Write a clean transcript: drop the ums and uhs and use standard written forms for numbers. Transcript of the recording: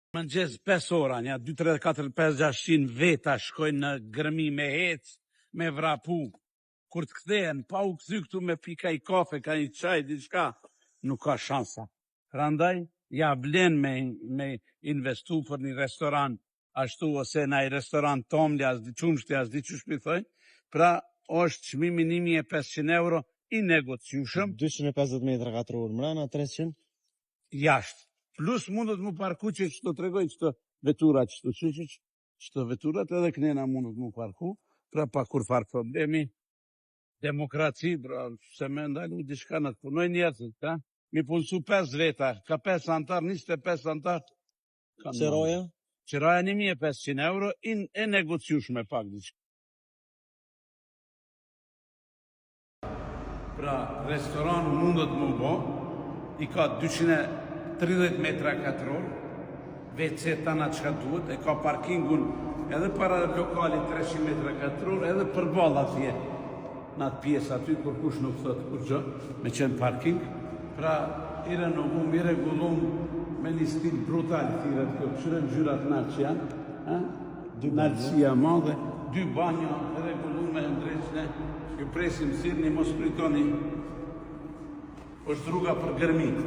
Mëngjes 5 ora, nja 2, 3, 4, 5, 600 veta shkojnë në grëmi me hec, me vrapu. Kur të kthehen, pa u kthy këtu me pika i kafe, ka i çaj, diçka, nuk ka shansa. Prandaj, ja vlen me investu për një restoran, ashtu ose në i restoran Tomli, as di qumshti, as di qysh mi thoj, pra është çmimi 1500 euro i negociushëm. 250 metra katror, mrena 300? Jashtë. Plus mundet mu parku që të tregoj qëto veturat, qëto veturat edhe kënena mundet mu parku, pra pa kur farë problemi, demokraci, pra, se me ndalu diçka në të punoj njerëzit, ka? Mi punësu 5 veta, ka 5 antar, 25 antar. Qëroja? Qëroja 1500 euro, e negociush me pak diçka. Pra, restoran mundet mu bo, i ka 230 metra katror, WC tana qka duhet, e ka parkingun edhe para lokali 300 metra katror, edhe për balla atje. Në atë pjesë aty, kur kush nuk thot kur gjë, me qenë parking. Pra, i renovum, i regulum, me një stil brutal thiret kjo, qyre gjyrat nërë që janë, nërësia madhe, 2 banja, regulume, ndreqne, ju presim sirni, mos pritoni, është rruga për gërmit.